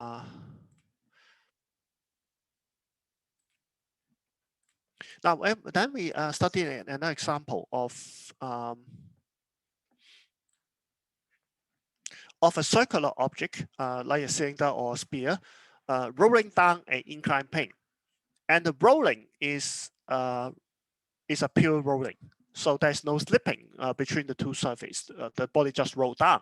now then we study another example of a circular object like a cylinder or sphere rolling down an inclined plane, and the rolling is a pure rolling, so there's no slipping between the two surfaces. The body just rolled down.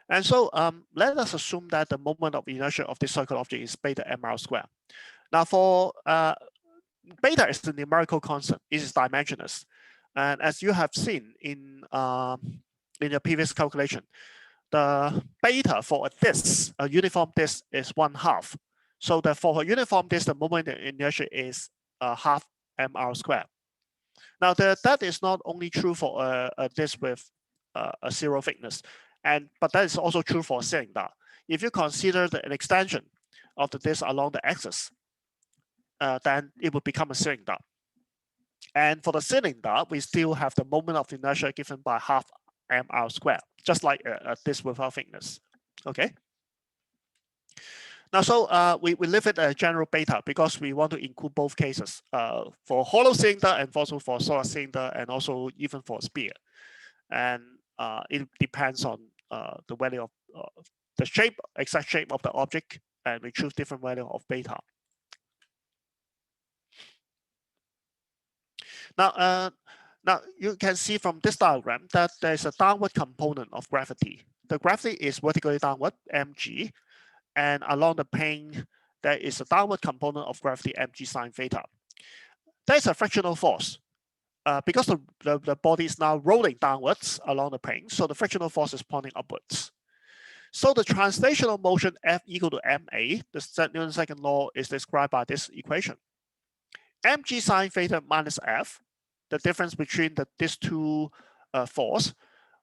And so let us assume that the moment of inertia of this circular object is beta mr squared. Now for beta is the numerical constant, it is dimensionless. And as you have seen in your previous calculation, the beta for a disk, a uniform disk, is 1/2. So that for a uniform disk, the moment of inertia is half mr squared. Now that is not only true for a disk with a zero thickness, but that is also true for a cylinder. If you consider an extension of the disk along the axis, then it would become a cylinder. And for the cylinder, we still have the moment of inertia given by half mr squared, just like a disk without thickness. Okay. Now, so we leave it a general beta because we want to include both cases for hollow cylinder and also for solid cylinder, and also even for sphere. And it depends on the value of the shape, exact shape of the object, and we choose different value of beta. Now, now you can see from this diagram that there's a downward component of gravity. The gravity is vertically downward, mg, and along the plane, there is a downward component of gravity, mg sine theta. There's a frictional force. Because the body is now rolling downwards along the plane, so the frictional force is pointing upwards. So the translational motion F equal to ma, the Newton's second law, is described by this equation. Mg sine theta minus F, the difference between these two forces,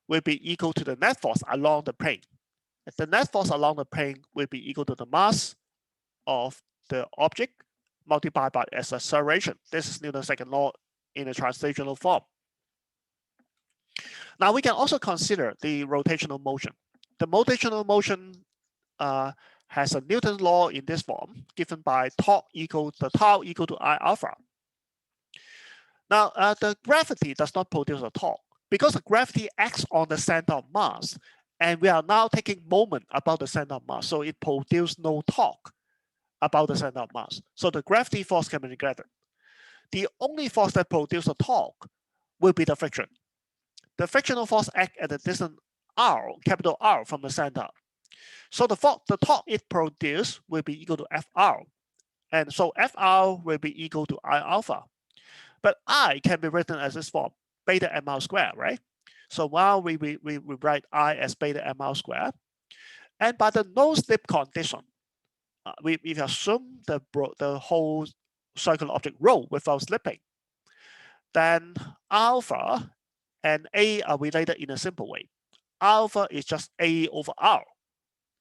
will be equal to the net force along the plane. The net force along the plane will be equal to the mass of the object multiplied by its acceleration. This is Newton's second law in a translational form. Now we can also consider the rotational motion. The rotational motion has a Newton's law in this form, given by tau equal to I alpha. Now the gravity does not produce a torque because the gravity acts on the center of mass, and we are now taking moment about the center of mass, so it produces no torque about the center of mass. So the gravity force can be neglected. The only force that produces a torque will be the friction. The frictional force acts at a distance r, capital R, from the center. So the torque it produces will be equal to Fr. And so Fr will be equal to I alpha. But I can be written as this form, beta mr squared, right? So while we write I as beta mr squared, and by the no slip condition, we assume the whole circular object roll without slipping, then alpha and A are related in a simple way. Alpha is just A over R.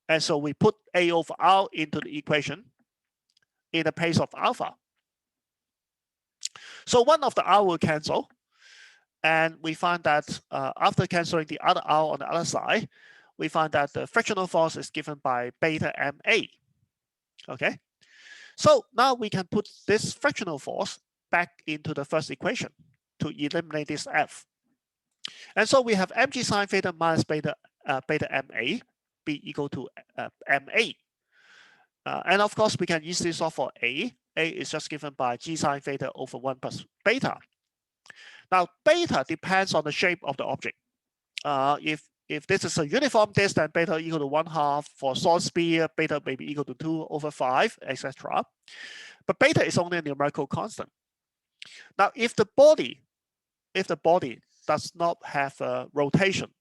And so we put A over R into the equation in the place of alpha. So one of the R will cancel. And we find that after canceling the other R on the other side, we find that the frictional force is given by beta ma. Okay. So now we can put this frictional force back into the first equation to eliminate this F. And so we have mg sine theta minus beta ma be equal to ma. And of course, we can easily solve for A. A is just given by g sine theta over 1 plus beta. Now, beta depends on the shape of the object. If this is a uniform disk, then beta equal to 1/2. For solid sphere, beta may be equal to 2/5, etc. But beta is only a numerical constant. Now, if the body does not have a rotation,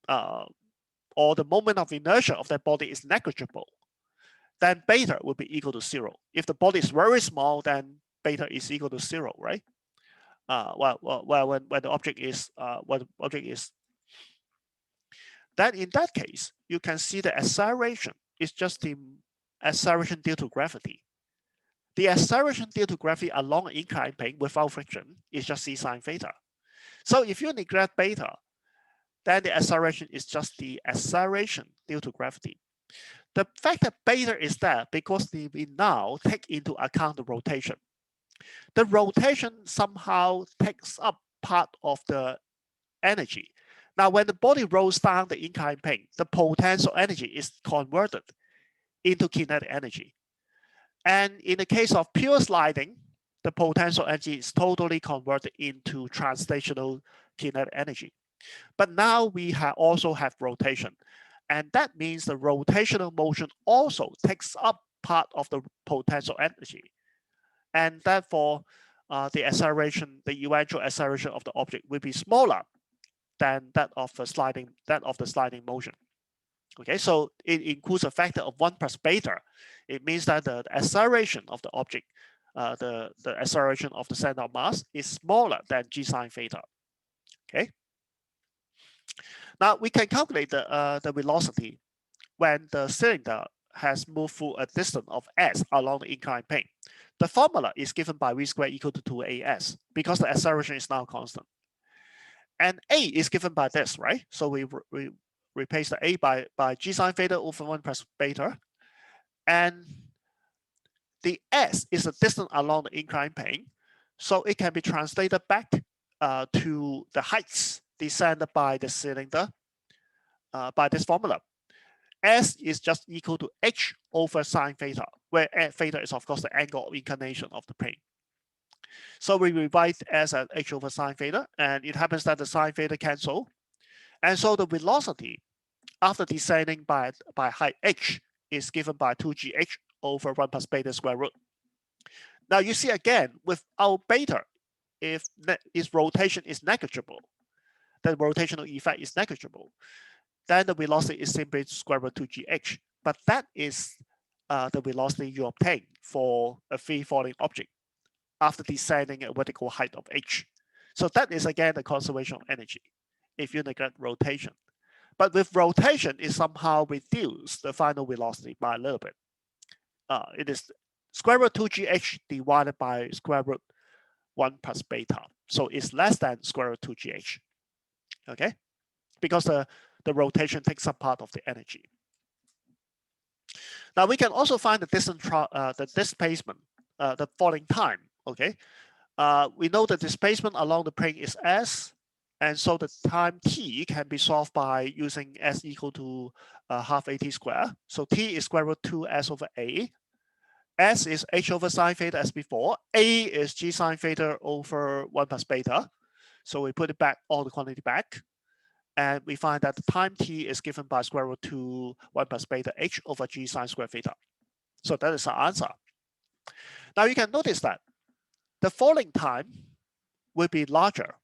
or the moment of inertia of that body is negligible, then beta will be equal to 0. If the body is very small, then beta is equal to 0, right? When the object is then in that case, you can see the acceleration is just the acceleration due to gravity. The acceleration due to gravity along an inclined plane without friction is just c sine theta. So if you neglect beta, then the acceleration is just the acceleration due to gravity. The fact that beta is there because we now take into account the rotation. The rotation somehow takes up part of the energy. Now, when the body rolls down the inclined plane, the potential energy is converted into kinetic energy. And in the case of pure sliding, the potential energy is totally converted into translational kinetic energy. But now we also have rotation. And that means the rotational motion also takes up part of the potential energy. And therefore, the acceleration, the eventual acceleration of the object will be smaller than that of the sliding motion. Okay, so it includes a factor of 1 plus beta. It means that the acceleration of the object, the acceleration of the center of mass is smaller than g sine theta. Okay. Now we can calculate the velocity when the cylinder has moved through a distance of s along the inclined plane. The formula is given by v squared equal to 2as because the acceleration is now constant. And a is given by this, right? So we replace the a by g sine theta over 1 plus beta. And the s is the distance along the inclined plane. So it can be translated back to the heights descended by the cylinder by this formula. S is just equal to h over sine theta, where theta is, of course, the angle of inclination of the plane. So we rewrite S as h over sine theta, and it happens that the sine theta cancel. And so the velocity after descending by height h is given by 2gh over 1 plus beta square root. Now you see again, without beta, if its rotation is negligible, the rotational effect is negligible, then the velocity is simply square root 2gh. But that is the velocity you obtain for a free falling object after descending a vertical height of h. So that is again the conservation of energy if you neglect rotation. But with rotation, it somehow reduces the final velocity by a little bit. It is square root 2gh divided by square root 1 plus beta. So it's less than square root 2gh. Okay? Because the rotation takes up part of the energy. Now we can also find the distance, the displacement, the falling time. Okay, we know the displacement along the plane is s, and so the time t can be solved by using s equal to half at squared. So t is square root 2s over a. S is h over sine theta as before. A is g sine theta over 1 plus beta. So we put it back, all the quantity back. And we find that the time t is given by square root 2 1 plus beta h over g sine square theta. So that is our answer. Now you can notice that the falling time will be larger.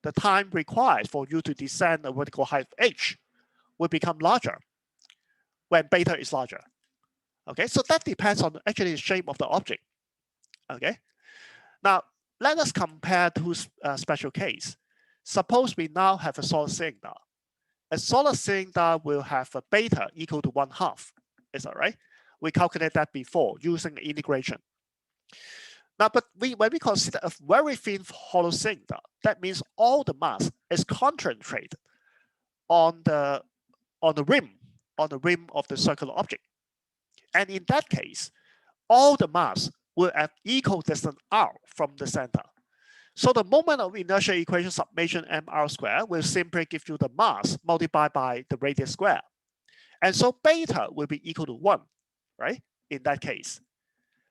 The time required for you to descend a vertical height h will become larger when beta is larger. Okay, so that depends on actually the shape of the object. Okay, now let us compare two special cases. Suppose we now have a solid cylinder. A solid cylinder will have a beta equal to 1/2. Is that right? We calculated that before using the integration. Now, but when we consider a very thin hollow cylinder, that means all the mass is concentrated on the rim of the circular object. And in that case, all the mass will have equal distance r from the center. So the moment of inertia equation summation mr squared will simply give you the mass multiplied by the radius square. And so beta will be equal to 1, right? In that case.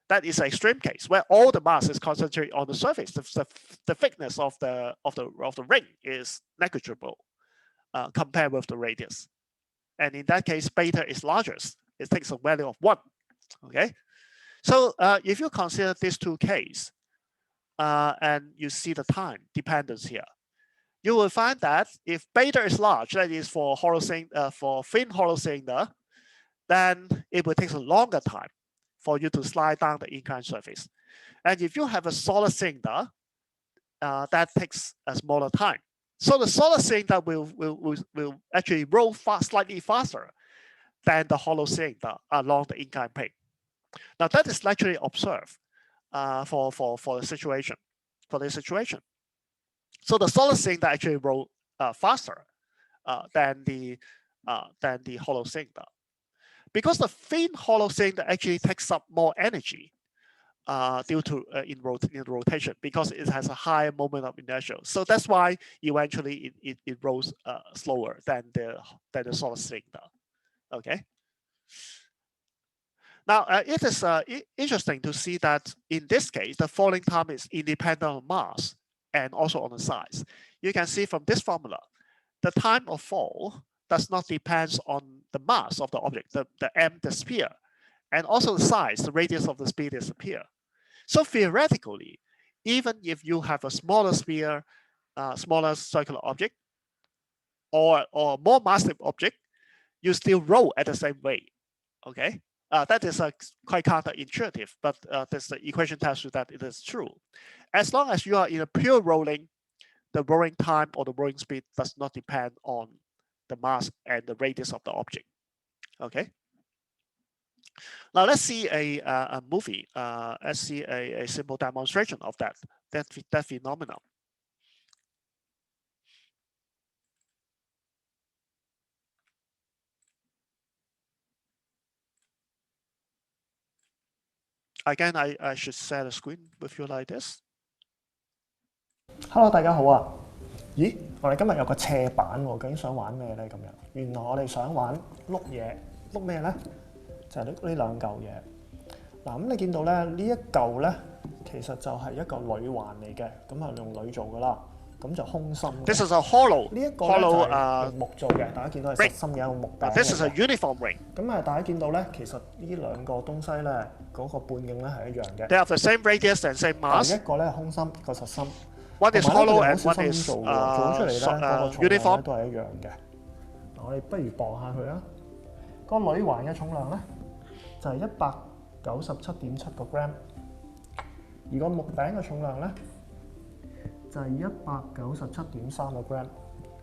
That is an extreme case where all the mass is concentrated on the surface. The thickness of the ring is negligible compared with the radius. And in that case, beta is largest. It takes a value of 1. Okay. So if you consider these two cases, and you see the time dependence here, you will find that if beta is large, that is for thin hollow cylinder, then it will take a longer time for you to slide down the inclined surface. And if you have a solid cylinder, that takes a smaller time. So the solid cylinder will actually roll slightly faster than the hollow cylinder along the inclined plane. Now that is actually observed for the situation. For this situation, so the solid cylinder actually roll faster than the hollow cylinder. because the thin hollow cylinder actually takes up more energy due to in rotation, because it has a higher moment of inertia. So that's why eventually it rolls slower than the solid cylinder. Okay. Now it is interesting to see that in this case the falling time is independent of mass and also on the size. You can see from this formula, the time of fall does not depend on the mass of the object, the sphere, and also the size, the radius of the sphere disappear. So theoretically, even if you have a smaller sphere, smaller circular object, or more massive object, you still roll at the same rate. Okay, that is quite counterintuitive, but the equation tells you that it is true. As long as you are in a pure rolling, the rolling time or the rolling speed does not depend on the mass and the radius of the object. Okay. Now let's see a movie. Let's see a simple demonstration of that phenomenon. Again, I should share the screen with you like this. Hello， 大家好啊！咦，我哋今日有個斜板喎，究竟想玩咩咧？咁樣，原來我哋想玩碌嘢，碌咩咧？就係呢兩嚿嘢。嗱，咁你見到咧呢一嚿咧，其實就係一嚿鋁環嚟嘅，咁係用鋁做噶啦，咁就空心嘅。This is a hollow. 呢一個咧就係用木做嘅，大家見到係實心嘅一個木柄。This is a uniform ring. 咁大家見到咧，其實呢兩個東西咧，嗰個半徑咧係一樣嘅。They have the same radius and same mass. 一個咧係空心，一個實心。One is hollow and one is 做出嚟咧，嗰個重量咧都係一樣嘅。嗱，我哋不如磅下佢啦。個鋁環嘅重量咧就係197.7個 gram， 而個木柄嘅重量咧就係197.3個 gram，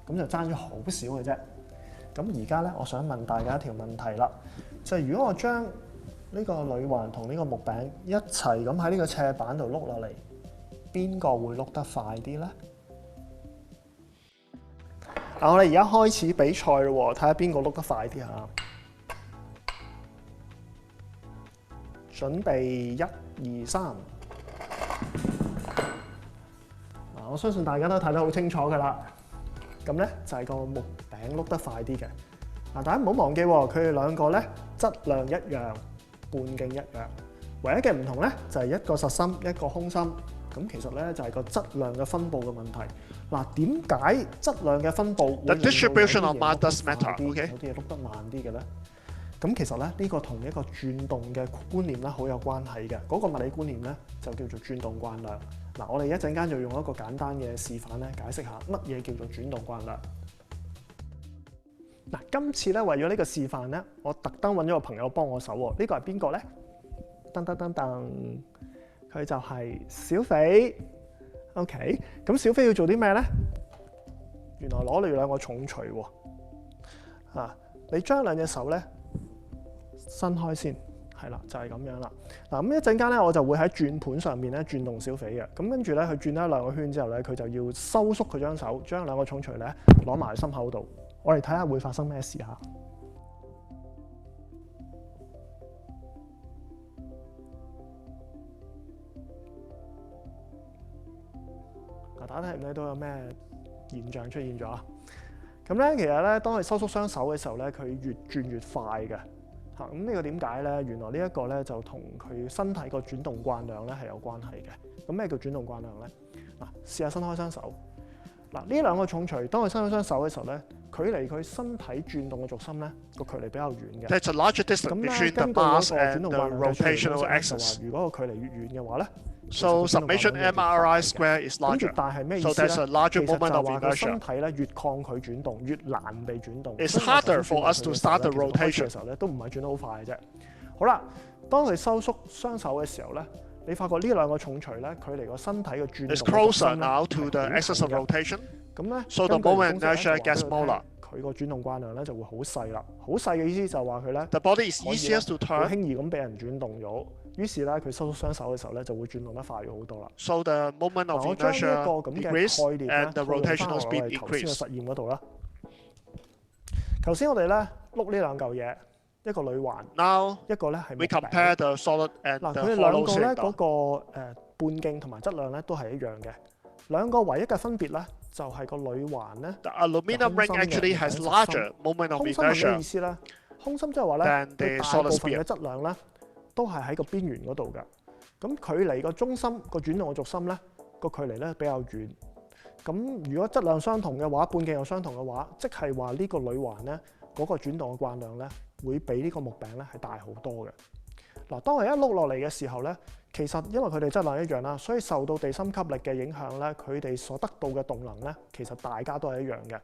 咁就爭咗好少嘅啫。咁而家咧，我想問大家一條問題啦，就係如果我將呢個鋁環同呢個木柄一齊咁喺呢個斜板度碌落嚟，邊個會碌得快啲咧？嗱，我哋而家開始比賽咯喎，睇下邊個碌得快啲嚇。準備1、2、3。嗱，我相信大家都睇得好清楚㗎啦。咁咧就係個木柄碌得快啲嘅。嗱，大家唔好忘記喎，佢哋兩個咧質量一樣，半徑一樣，唯一嘅唔同咧就係一個實心，一個空心。咁其實咧就係個質量嘅分佈嘅問題。嗱，點解質量嘅分佈會令到有啲嘢碌得慢啲，有啲嘢碌得慢啲嘅咧？咁其實咧呢個同一個轉動嘅觀念咧好有關係嘅。嗰個物理觀念咧就叫做轉動慣量。嗱，我哋一陣間就用一個簡單嘅示範咧解釋下乜嘢叫做轉動慣量。嗱，今次咧為咗呢個示範咧，我特登揾咗個朋友幫我手喎。呢個係邊個咧？噔噔噔噔。佢就係小肥 ，OK。咁小肥要做啲咩咧？原來攞你兩個重錘喎，你將兩隻手咧伸開先，係啦，就係咁樣啦。嗱，咁一陣間咧，我就會喺轉盤上面咧轉動小肥嘅。咁跟住咧，佢轉咗兩個圈之後咧，佢就要收縮佢張手，將兩個重錘咧攞埋心口度。我哋睇下會發生咩事嚇。大家睇唔睇到有咩現象出現咗啊？咁咧，其實咧，當佢收縮雙手嘅時候咧，佢越轉越快嘅嚇。咁呢個點解咧？原來呢一個咧就同佢身體個轉動慣量咧係有關係嘅。咁咩叫轉動慣量咧？嗱，試下伸開雙手。嗱，呢兩個重錘，當佢伸開雙手嘅時候咧，距離佢身體轉動嘅軸心咧個距離比較遠嘅。There's a larger distance between the mass and the rotational axis. 如果個距離越遠嘅話咧。So summation MRI square is larger. So there's a larger moment of inertia. 身體咧越抗拒轉動，越難被轉動。It's harder for us to start the rotation. 嘅時候咧，都唔係轉得好快嘅啫。好啦，當佢收縮雙手嘅時候咧，你發覺呢兩個重錘咧，距離個身體嘅轉動 It's closer now to the axis of rotation. 咁咧 So the moment inertia gets smaller. 佢個轉動慣量咧就會好細啦。好細嘅意思就係話佢咧 The body is easier to turn. 好輕易咁俾人轉動咗。於是咧，佢收縮雙手嘅時候咧，就會轉動得快咗好多啦。So the moment of inertia decrease and the rotational speed increase. 頭先嘅實驗嗰度啦。頭先我哋咧碌呢兩嚿嘢，一個鋁環， Now 一個咧係木 we 餅。 compare the solid and 嗱， the 佢哋兩 hollow 個咧 cylinder. 嗰個半徑同埋質量咧都係一樣嘅。兩個唯一嘅分別咧就係個鋁環咧。 The aluminum ring actually has larger moment of 空心係咩 inertia 意思咧？空心即係話咧， than the 佢大 solid 部分 sphere. 嘅質量咧都係喺個邊緣嗰度嘅。咁距離個中心個轉動嘅軸心咧個距離咧比較遠。咁如果質量相同嘅話，半徑又相同嘅話，即係話呢個鋁環咧嗰個轉動嘅慣量咧會比呢個木餅咧係大好多嘅。嗱，當佢一碌落嚟嘅時候咧，其實因為佢哋質量一樣啦，所以受到地心吸力嘅影響咧，佢哋所得到嘅動能咧，其實大家都係一樣嘅。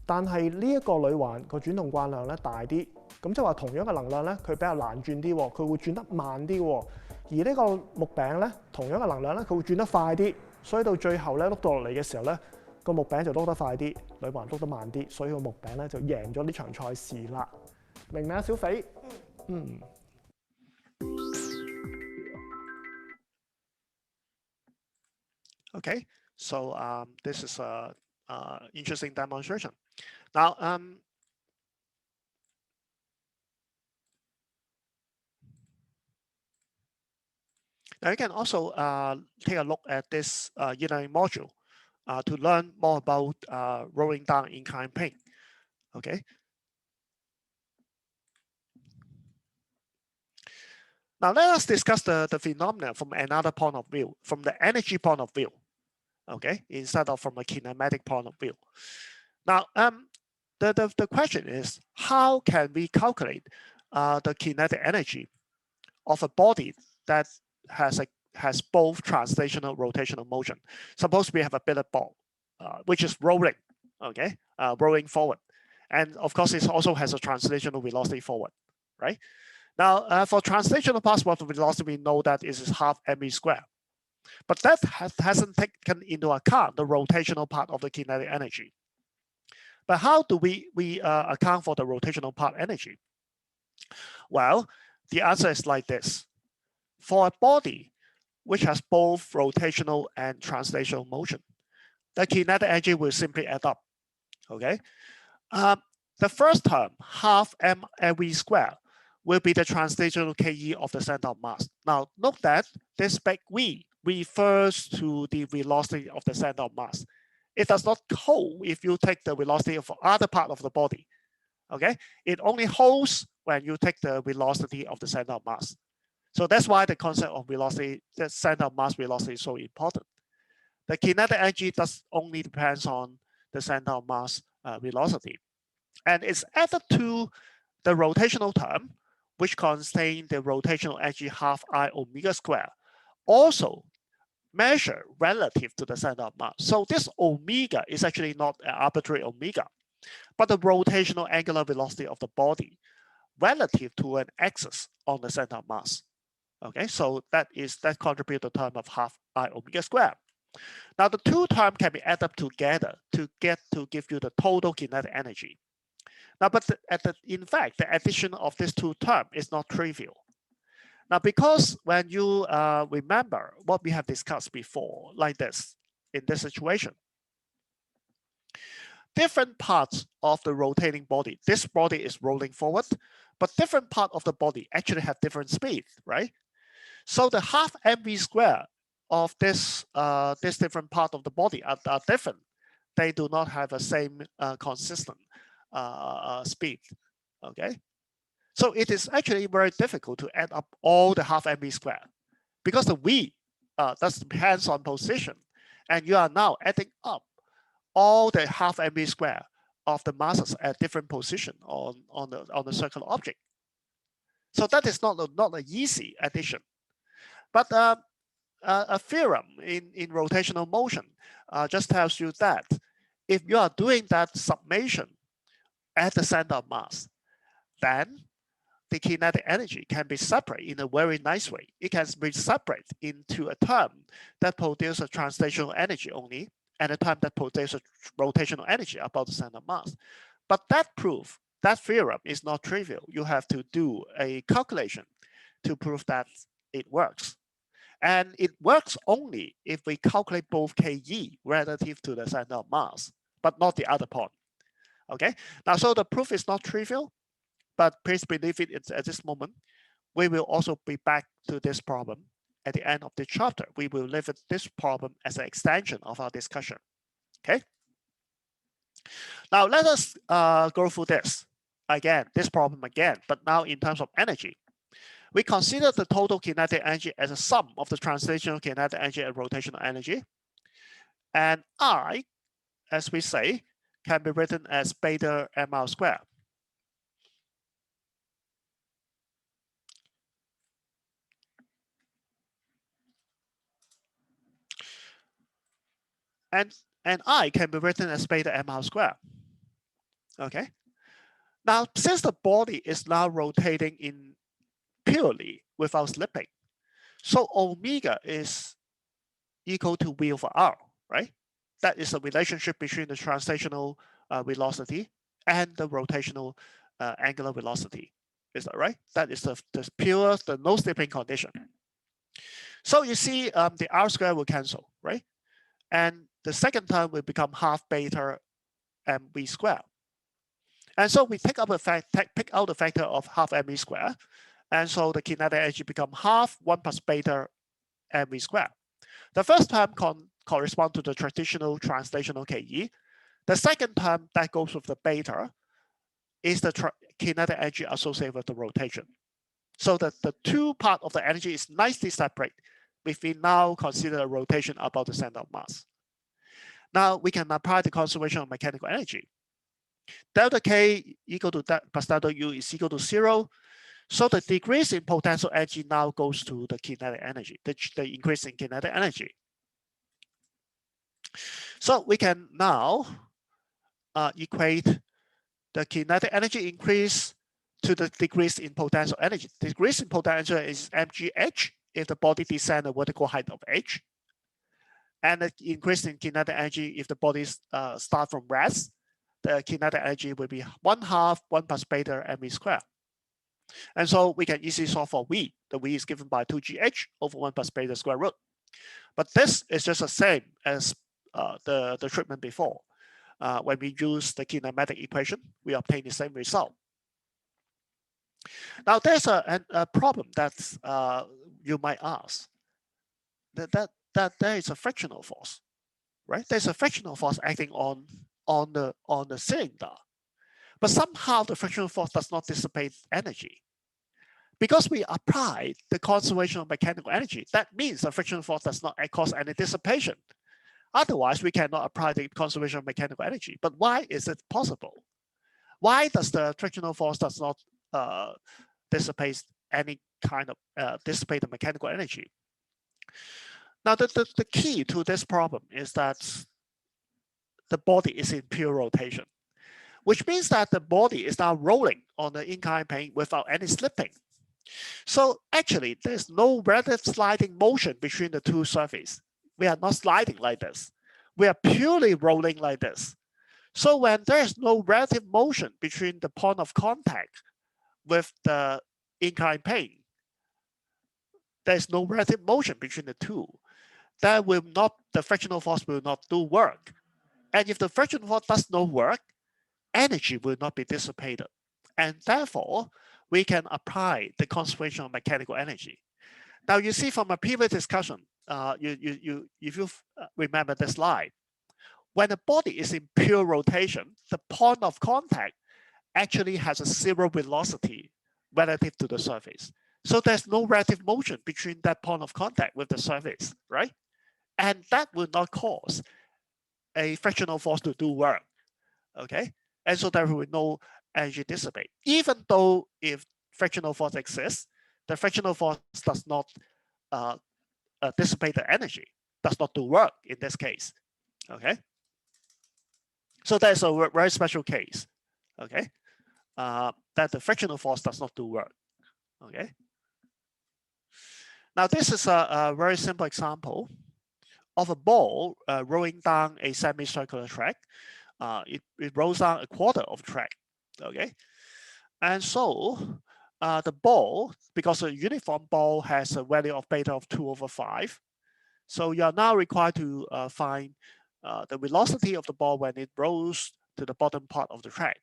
但係呢一個鋁環個轉動慣量咧大啲，咁即係話同樣嘅能量咧，佢比較難轉啲，佢會轉得慢啲。而呢個木餅咧，同樣嘅能量咧，佢會轉得快啲，所以到最後咧碌到落嚟嘅時候咧，個木餅就碌得快啲，鋁環碌得慢啲，所以個木餅咧就贏咗呢場賽事啦。明唔明啊，小肥？嗯。Okay, so this is a interesting demonstration. Now, now you can also take a look at this e-learning module to learn more about rolling down inclined plane. Okay. Now let us discuss the phenomena from another point of view, from the energy point of view. Okay, instead of from a kinematic point of view. Now, the question is, how can we calculate the kinetic energy of a body that has both translational rotational motion? Suppose we have a billiard ball, which is rolling, okay, rolling forward, and of course it also has a translational velocity forward, right? Now, for translational partial velocity, we know that it is half mv squared. But that hasn't taken into account the rotational part of the kinetic energy. But how do we account for the rotational part energy? Well, the answer is like this. For a body which has both rotational and translational motion, the kinetic energy will simply add up. Okay. The first term, half mv squared, will be the translational ke of the center of mass. Now, note that this big V refers to the velocity of the center of mass. It does not hold if you take the velocity of other part of the body. Okay, it only holds when you take the velocity of the center of mass. So that's why the concept of velocity, the center of mass velocity, is so important. The kinetic energy does only depends on the center of mass velocity, and it's added to the rotational term, which contain the rotational energy half I omega squared, also measure relative to the center of mass. So this omega is actually not an arbitrary omega, but the rotational angular velocity of the body relative to an axis on the center of mass. Okay, so that contributes the term of half I omega squared. Now the two terms can be added together to give you the total kinetic energy. Now, but in fact, the addition of these two terms is not trivial. Now, because when you remember what we have discussed before, like this, in this situation, different parts of the rotating body, this body is rolling forward, but different part of the body actually have different speed, right? So the half mv squared of this different part of the body are different. They do not have the same consistent speed, okay? So it is actually very difficult to add up all the half mv squared because the v that depends on position, and you are now adding up all the half mv squared of the masses at different position on the circular object. So that is not an easy addition, but a theorem in rotational motion just tells you that if you are doing that summation at the center of mass, then the kinetic energy can be separated in a very nice way. It can be separated into a term that produces translational energy only, and a term that produces rotational energy about the center of mass. But that proof, that theorem is not trivial. You have to do a calculation to prove that it works. And it works only if we calculate both Ke relative to the center of mass, but not the other point. Okay, now so the proof is not trivial, But please believe it, it's at this moment, we will also be back to this problem at the end of the chapter. We will leave this problem as an extension of our discussion. Okay. Now let us go through this problem again, but now in terms of energy. We consider the total kinetic energy as a sum of the translational kinetic energy and rotational energy. And I, as we say, can be written as beta mr squared. And I can be written as beta mr squared. Okay. Now, since the body is now rotating in purely without slipping, so omega is equal to V over R, right? That is the relationship between the translational velocity and the rotational angular velocity. Is that right? That is the pure, the no slipping condition. So you see the R squared will cancel, right? And the second term will become half beta mv squared. And so we pick out the factor of half mv squared. And so the kinetic energy become half 1 plus beta mv squared. The first term corresponds to the traditional translational Ke. The second term that goes with the beta is the kinetic energy associated with the rotation. So that the two parts of the energy is nicely separate if we now consider a rotation about the center of mass. Now we can apply the conservation of mechanical energy. Delta K equal to that plus delta U is equal to 0. So the decrease in potential energy now goes to the kinetic energy, the increase in kinetic energy. So we can now equate the kinetic energy increase to the decrease in potential energy. The decrease in potential is mgh if the body descends a vertical height of h. And the increase in kinetic energy if the body start from rest, the kinetic energy will be 1/2 1 plus beta mv squared. And so we can easily solve for V. The V is given by 2gh over 1 plus beta square root. But this is just the same as the treatment before. When we use the kinematic equation, we obtain the same result. Now there's a problem that you might ask. That there is a frictional force, right? There's a frictional force acting on the cylinder. But somehow the frictional force does not dissipate energy. Because we apply the conservation of mechanical energy, that means the frictional force does not cause any dissipation. Otherwise, we cannot apply the conservation of mechanical energy. But why is it possible? Why does the frictional force does not dissipate any kind of dissipate the mechanical energy? Now, the key to this problem is that the body is in pure rotation, which means that the body is now rolling on the inclined plane without any slipping. So actually, there's no relative sliding motion between the two surfaces. We are not sliding like this. We are purely rolling like this. So when there is no relative motion between the point of contact with the inclined plane, there's no relative motion between the two. The frictional force will not do work. And if the frictional force does not work, energy will not be dissipated. And therefore, we can apply the conservation of mechanical energy. Now you see from a previous discussion, if you remember the slide, when a body is in pure rotation, the point of contact actually has a 0 velocity relative to the surface. So there's no relative motion between that point of contact with the surface, right? And that will not cause a frictional force to do work, okay? And so there will be no energy dissipate. Even though if frictional force exists, the frictional force does not dissipate the energy, does not do work in this case, okay? So that's a very special case, okay? That the frictional force does not do work, okay? Now this is a very simple example of a ball rolling down a semicircular track. It rolls down a quarter of the track, okay? And so the ball, because a uniform ball has a value of beta of 2/5, so you are now required to find the velocity of the ball when it rolls to the bottom part of the track.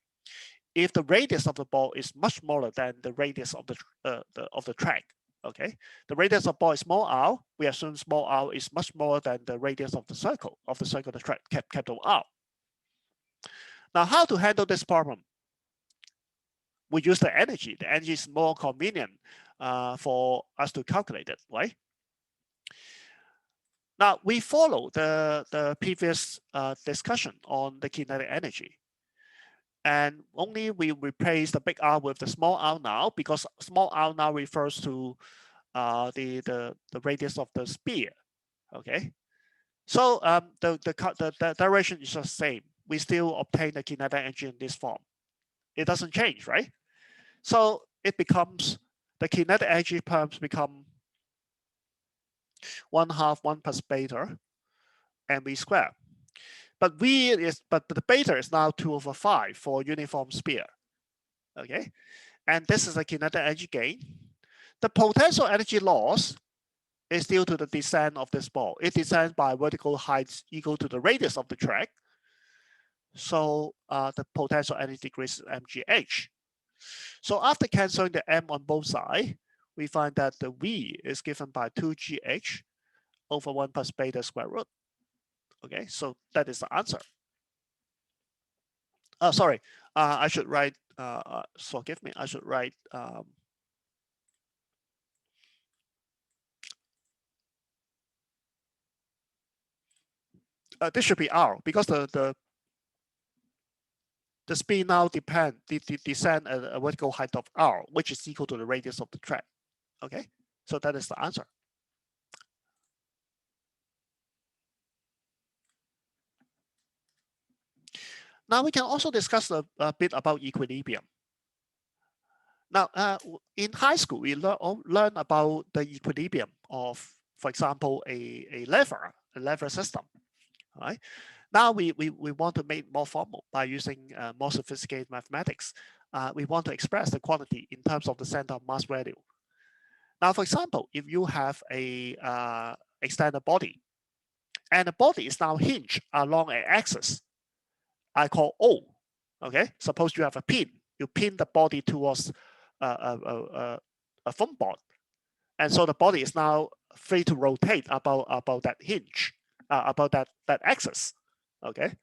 if the radius of the ball is much smaller than the radius of the track. Okay, the radius of ball is small r. We assume small r is much smaller than the radius of the circle of the track, capital R. Now, how to handle this problem? We use the energy. The energy is more convenient for us to calculate it, right? Now, we follow the previous discussion on the kinetic energy. And only we replace the big R with the small r now, because small r now refers to the radius of the sphere. Okay, so the direction is the same. We still obtain the kinetic energy in this form. It doesn't change, right? So it becomes, the kinetic energy terms become 1/2 1 plus beta mv squared. But the beta is now 2/5 for uniform sphere. Okay, and this is the kinetic energy gain. The potential energy loss is due to the descent of this ball. It descends by vertical height equal to the radius of the track. So the potential energy decreases mgh. So after canceling the m on both sides, we find that the v is given by 2gh over 1 plus beta square root. Okay, so that is the answer. Sorry, I should write, forgive me, I should write this should be r, because the speed now descend at a vertical height of r, which is equal to the radius of the track. Okay, so that is the answer. Now we can also discuss a bit about equilibrium. Now, in high school, we learn about the equilibrium of, for example, a lever system. Right? Now we want to make it more formal by using more sophisticated mathematics. We want to express the quantity in terms of the center of mass value. Now, for example, if you have a extended body, and the body is now hinged along an axis, I call O. Okay, suppose you have a pin. You pin the body towards a foam board, and so the body is now free to rotate about that hinge, about that axis. Okay,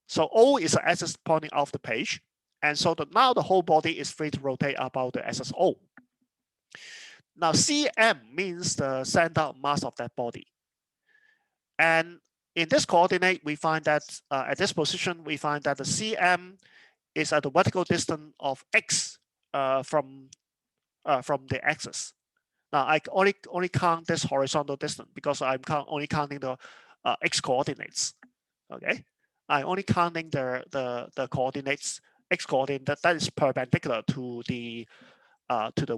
so O is the axis pointing off the page, and so now the whole body is free to rotate about the axis O. Now Cm means the center of mass of that body, and in this coordinate we find that at this position we find that the Cm is at the vertical distance of x from the axis. Now I only count this horizontal distance because I'm only counting the x coordinates. Okay, I only counting the coordinates, x coordinate that is perpendicular to the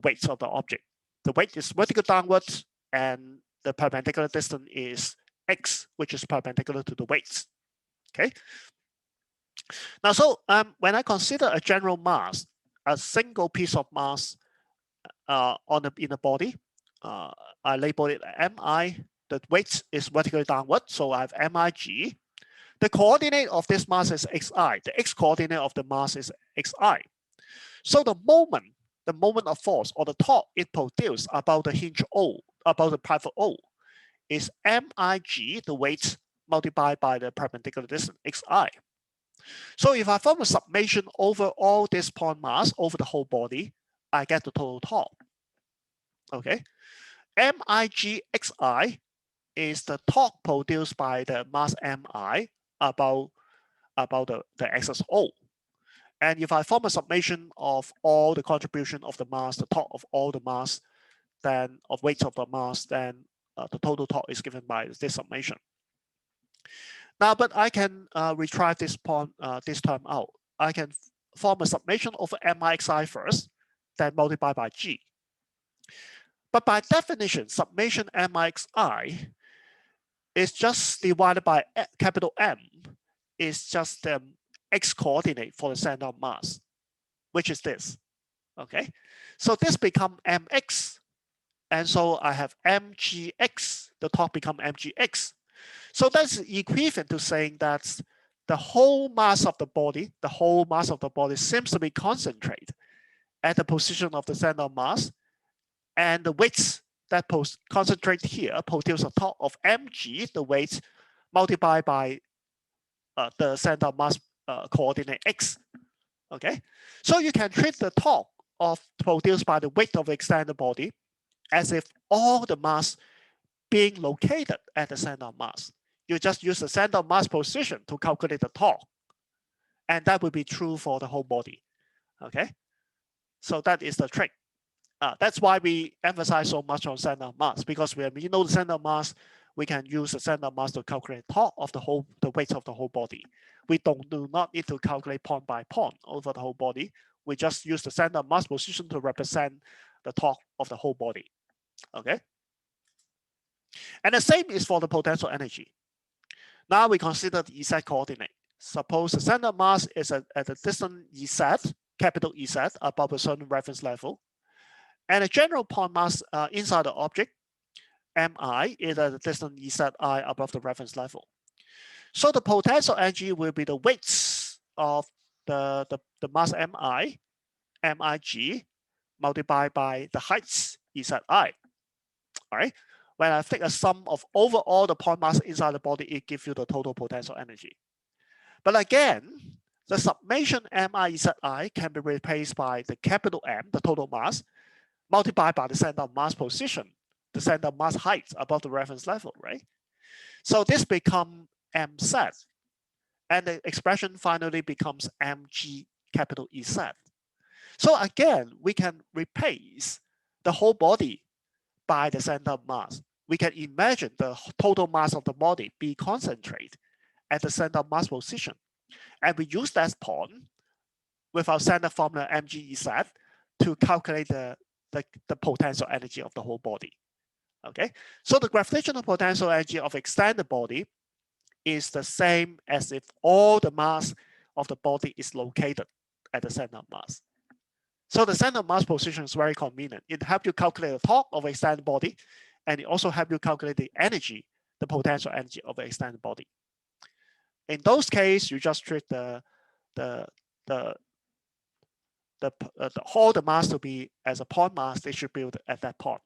weight of the object. The weight is vertical downwards, and the perpendicular distance is x, which is perpendicular to the weights. Okay. Now, so when I consider a general mass, a single piece of mass in the body, I label it mi. The weight is vertically downward, so I have mig. The coordinate of this mass is xi. The x coordinate of the mass is xi. So the moment of force, or the torque it produces about the hinge O, about the pivot O, is mig, the weight, multiplied by the perpendicular distance xi. So if I form a summation over all this point mass over the whole body, I get the total torque. Okay, mig xi is the torque produced by the mass mi about the axis O. And if I form a summation of all the contribution of the mass, the torque of all the mass, then of weight of the mass, then the total torque is given by this summation. Now, but I can retrieve this term out. I can form a summation over mixi first, then multiply by g. But by definition, summation mixi is just divided by capital M, is just the x coordinate for the center of mass, which is this. Okay, so this becomes mx, and so I have mgx. The torque become mgx. So that's equivalent to saying that the whole mass of the body, seems to be concentrated at the position of the center of mass, and the weights that concentrate here produce a torque of mg, the weight multiplied by the center of mass coordinate x. Okay, so you can treat the torque produced by the weight of the extended body as if all the mass being located at the center of mass. You just use the center of mass position to calculate the torque, and that will be true for the whole body. Okay, so that is the trick. That's why we emphasize so much on center of mass, because when we know the center of mass, we can use the center of mass to calculate torque of the weight of the whole body. We do not need to calculate point by point over the whole body. We just use the center of mass position to represent the torque of the whole body. Okay. And the same is for the potential energy. Now we consider the Z coordinate. Suppose the center of mass is at a distance Z, capital Z, above a certain reference level. And the general point mass inside the object, Mi, is at a distance Zi above the reference level. So the potential energy will be the weights of the mass Mi, Mig, multiplied by the heights Zi. All right. When I take a sum of over all the point mass inside the body, it gives you the total potential energy. But again, the summation Mi can be replaced by the capital M, the total mass, multiplied by the center of mass position, the center of mass height above the reference level, right? So this becomes mz, and the expression finally becomes mg capital Ez. So again, we can replace the whole body by the center of mass. We can imagine the total mass of the body be concentrated at the center of mass position. And we use that point with our standard formula mg to calculate the potential energy of the whole body. Okay, so the gravitational potential energy of extended body is the same as if all the mass of the body is located at the center of mass. So the center of mass position is very convenient. It helps you calculate the torque of extended body, and it also helps you calculate the energy, the potential energy of the extended body. In those cases, you just treat all the mass to be as a point mass distributed at that point.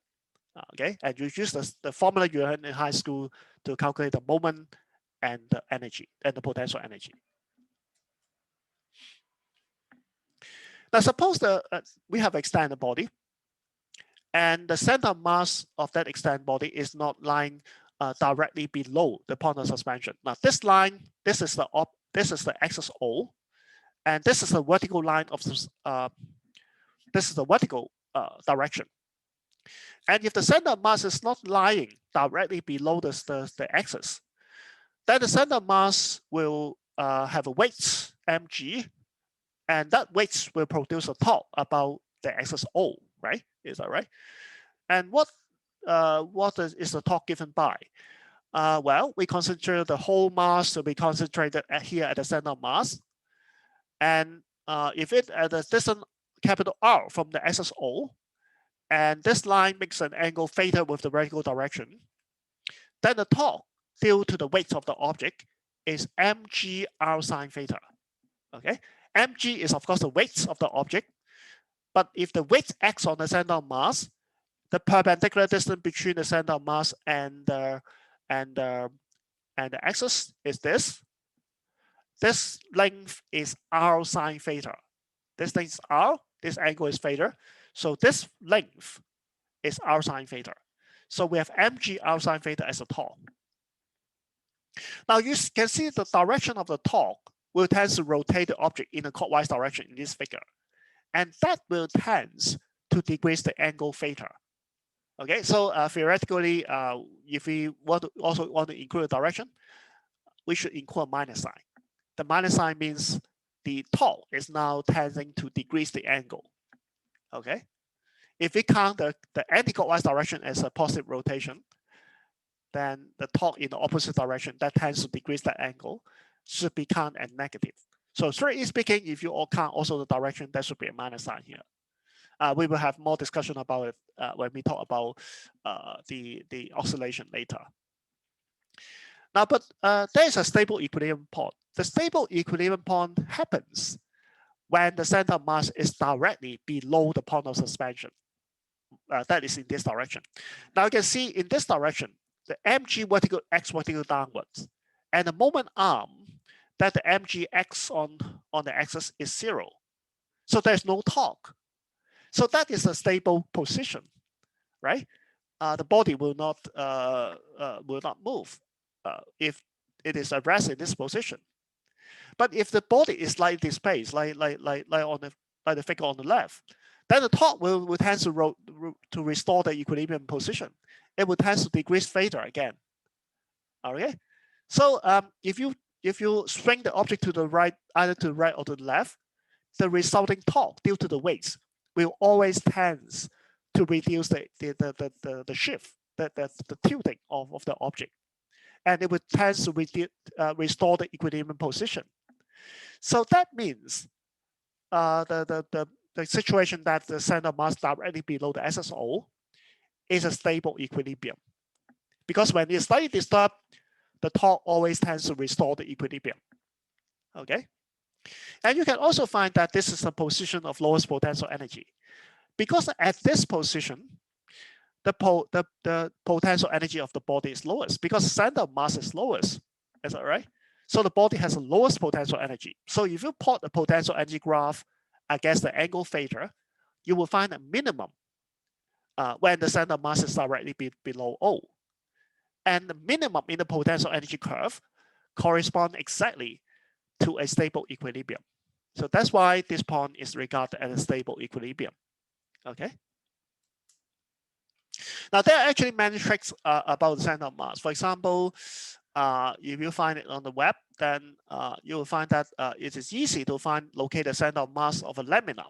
Okay, and you use the formula you learned in high school to calculate the moment and the energy and the potential energy. Now, suppose we have extended body, and the center of mass of that extended body is not lying directly below the point of suspension. Now, this line, this is the axis O, and this is the vertical line of this is the vertical direction. And if the center of mass is not lying directly below the axis, then the center of mass will have a weight mg, and that weight will produce a torque about the axis O, right? Is that right? And what is the torque given by? Well, we consider the whole mass to be concentrated here at the center of mass, and if it at a distance capital R from the axis O, and this line makes an angle theta with the vertical direction, then the torque due to the weight of the object is mg r sine theta. Okay, mg is of course the weight of the object, but if the weight acts on the center of mass, the perpendicular distance between the center of mass and the axis is this. This length is r sine theta. This length is r. This angle is theta. So this length is r sine theta. So we have mg r sine theta as a torque. Now you can see the direction of the torque will tend to rotate the object in a clockwise direction in this figure. And that will tend to decrease the angle theta. Okay, so theoretically, if we also want to include a direction, we should include a minus sign. The minus sign means the torque is now tending to decrease the angle. Okay, if we count the anti-clockwise direction as a positive rotation, then the torque in the opposite direction that tends to decrease that angle should be counted as negative. So strictly speaking, if you all count also the direction, there should be a minus sign here. We will have more discussion about it when we talk about the oscillation later. Now, but there is a stable equilibrium point The stable equilibrium point happens when the center of mass is directly below the point of suspension. That is in this direction. Now you can see in this direction, the mg vertical x vertical downwards, and the moment arm that the mg x on the axis is 0. So there's no torque. So that is a stable position, right? The body will not move if it is at rest in this position. But if the body is slightly displaced, like the figure on the left, then the torque will tend to restore the equilibrium position. It will tend to decrease theta again. Okay, so if you swing the object to the right, either to the right or to the left, the resulting torque due to the weights will always tend to reduce the shift, the tilting of the object, and it would tend to restore the equilibrium position. So that means the situation that the center of mass directly below the SSO is a stable equilibrium, because when it's slightly disturbed, the torque always tends to restore the equilibrium. Okay, and you can also find that this is the position of lowest potential energy, because at this position, the potential energy of the body is lowest, because the center of mass is lowest. Is that right? So the body has the lowest potential energy. So if you plot the potential energy graph against the angle theta, you will find a minimum when the center of mass is directly below O. And the minimum in the potential energy curve corresponds exactly to a stable equilibrium. So that's why this point is regarded as a stable equilibrium. Okay. Now there are actually many tricks about the center of mass. For example, if you find it on the web, then you will find that it is easy to locate the center of mass of a lamina.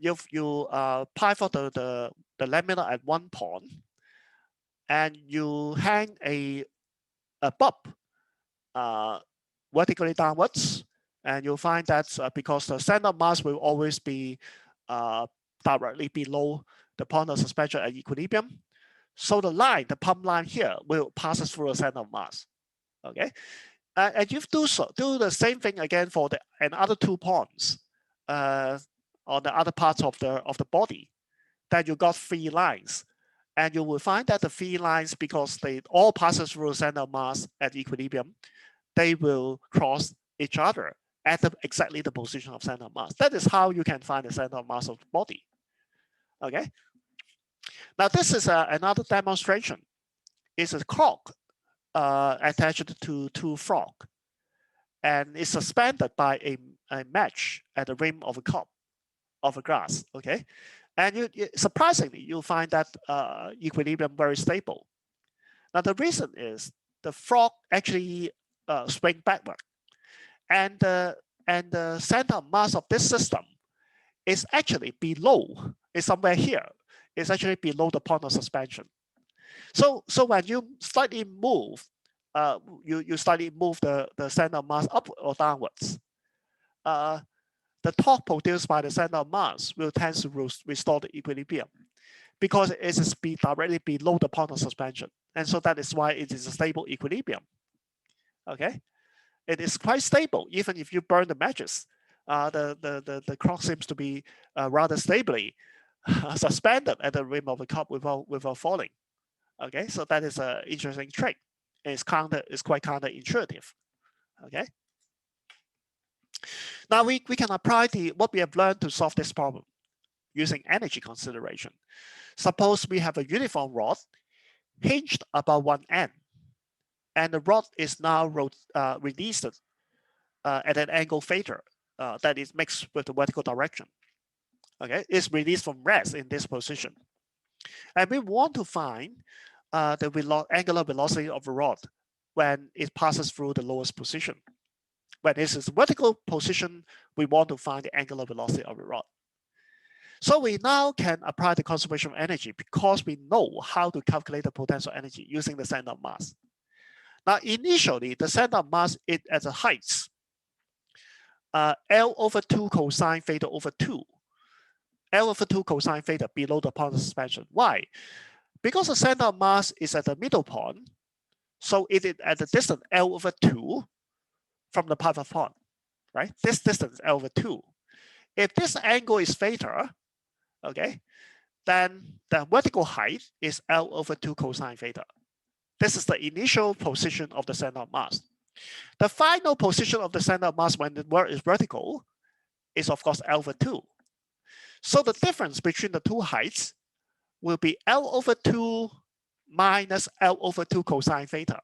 If you pivot the lamina at one point, and you hang a bulb vertically downwards, and you'll find that because the center of mass will always be directly below the point of suspension at equilibrium, so the line, the pump line here, will pass through the center of mass. Okay, and you do the same thing again for the other 2 points on the other parts of the body. Then you got 3 lines, and you will find that the 3 lines, because they all pass through the center of mass at equilibrium, they will cross each other at exactly the position of center of mass. That is how you can find the center of mass of the body. Okay. Now this is another demonstration. It's a clock attached to 2 frogs, and it's suspended by a match at the rim of a cup of a glass. Okay, and surprisingly, you'll find that equilibrium very stable. Now the reason is the frog actually swing backward, and the center of mass of this system is actually below. It's somewhere here. It's actually below the point of suspension. So when you slightly move, you slightly move the center of mass up or downwards, the torque produced by the center of mass will tend to restore the equilibrium, because it is directly below the point of suspension. And so that is why it is a stable equilibrium. Okay, it is quite stable even if you burn the matches. The clock seems to be rather stably suspended at the rim of the cup without falling. Okay, so that is an interesting trick. It's quite counterintuitive. Okay. Now we can apply what we have learned to solve this problem using energy consideration. Suppose we have a uniform rod hinged about one end, and the rod is now released at an angle theta that is mixed with the vertical direction. Okay, it's released from rest in this position, and we want to find the angular velocity of the rod when it passes through the lowest position. When this is vertical position, we want to find the angular velocity of the rod. So we now can apply the conservation of energy, because we know how to calculate the potential energy using the center of mass. Now, initially, the center of mass is at a height L over 2 cosine theta over 2. L over 2 cosine theta below the point of suspension. Why? Because the center of mass is at the middle point, so it is at the distance L over 2 from the pivot point, right? This distance L over 2. If this angle is theta, okay, then the vertical height is L over 2 cosine theta. This is the initial position of the center of mass. The final position of the center of mass when the work is vertical is, of course, L over 2. So the difference between the two heights will be L over 2 minus L over 2 cosine theta.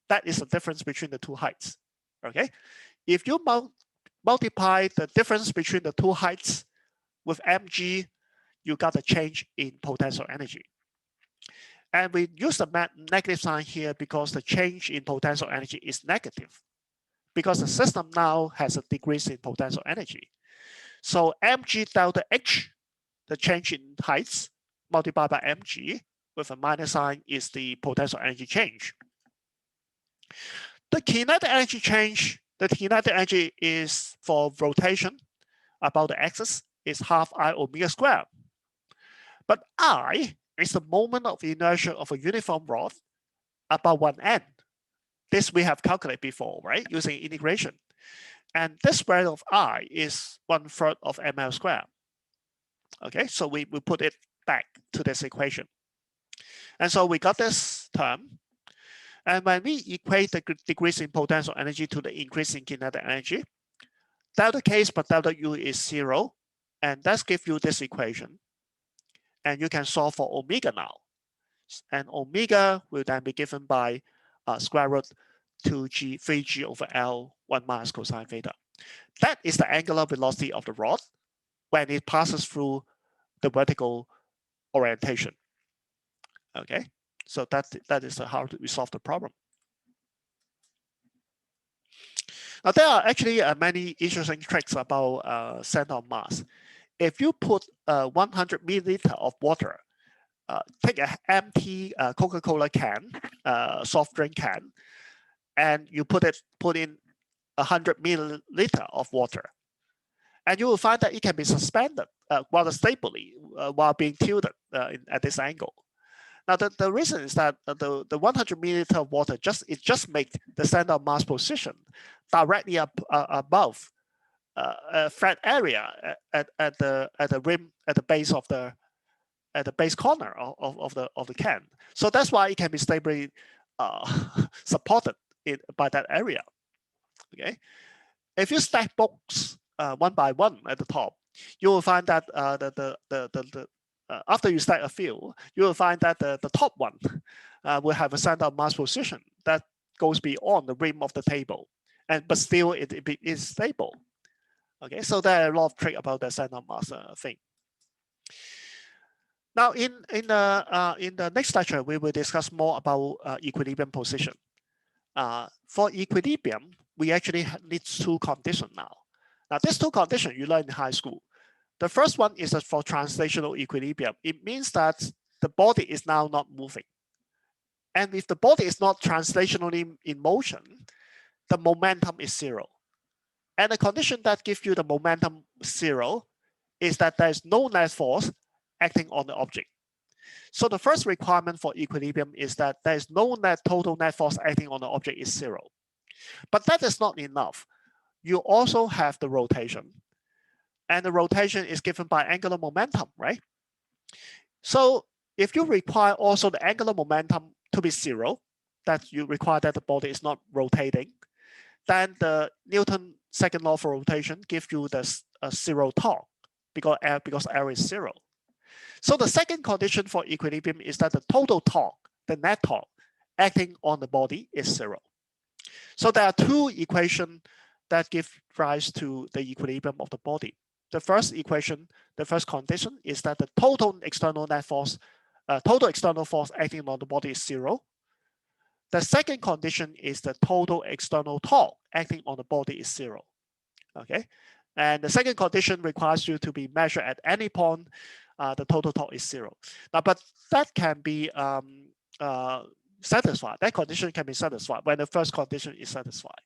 That is the difference between the two heights. Okay? If you multiply the difference between the two heights with mg, you got a change in potential energy. And we use the negative sign here because the change in potential energy is negative, because the system now has a decrease in potential energy. So mg delta h, the change in heights, multiplied by mg with a minus sign is the potential energy change. The kinetic energy change, the kinetic energy is for rotation about the axis is half I omega squared. But I is the moment of inertia of a uniform rod about one end. This we have calculated before, right? Using integration. And this square of I is 1/3 of ml squared. Okay, so we put it back to this equation. And so we got this term. And when we equate the decrease in potential energy to the increase in kinetic energy, delta K per delta U is 0. And that's give you this equation. And you can solve for omega now. And omega will then be given by square root 2g, 3g over L, 1 minus cosine theta. That is the angular velocity of the rod when it passes through the vertical orientation. Okay, so that is how we solve the problem. Now, there are actually many interesting tricks about center of mass. If you put 100 milliliter of water, take an empty Coca-Cola can, soft drink can, and you put in 100 milliliter of water, and you will find that it can be suspended rather stably while being tilted at this angle. Now, the reason is that the 100 milliliter of water just makes the center of mass position directly above a flat area at the rim, at the base of the base corner of the can. So that's why it can be stably supported by that area. Okay, if you stack books one by one at the top, you will find that after you stack a few, you will find that the top one will have a center of mass position that goes beyond the rim of the table, but still it is stable. Okay, so there are a lot of tricks about the center of mass thing. Now, in the next lecture, we will discuss more about equilibrium position. For equilibrium, we actually need two conditions now. Now, these two conditions you learn in high school. The first one is for translational equilibrium. It means that the body is now not moving. And if the body is not translationally in motion, the momentum is 0. And the condition that gives you the momentum 0 is that there is no net force acting on the object. So the first requirement for equilibrium is that there is no total net force acting on the object is 0. But that is not enough. You also have the rotation. And the rotation is given by angular momentum, right? So if you require also the angular momentum to be 0, that you require that the body is not rotating, then the Newton's second law for rotation gives you the 0 torque because L is 0. So the second condition for equilibrium is that the total torque, the net torque, acting on the body is 0. So there are two equations that give rise to the equilibrium of the body. The first equation, the first condition is that the total external net force, total external force acting on the body is 0. The second condition is the total external torque acting on the body is 0. Okay, and the second condition requires you to be measured at any point. The total torque is 0. Now, but that can be satisfied. That condition can be satisfied when the first condition is satisfied.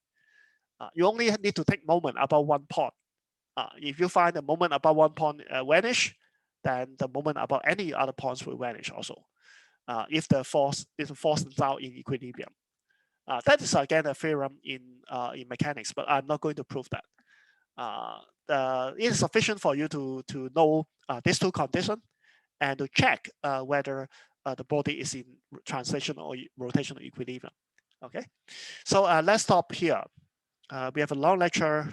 You only need to take moment about one point. If you find the moment about one point vanish, then the moment about any other points will vanish also. If the force is down in equilibrium. That is again a theorem in mechanics, but I'm not going to prove that. It is sufficient for you to know these two conditions and to check whether the body is in translational or rotational equilibrium. Okay, so let's stop here. We have a long lecture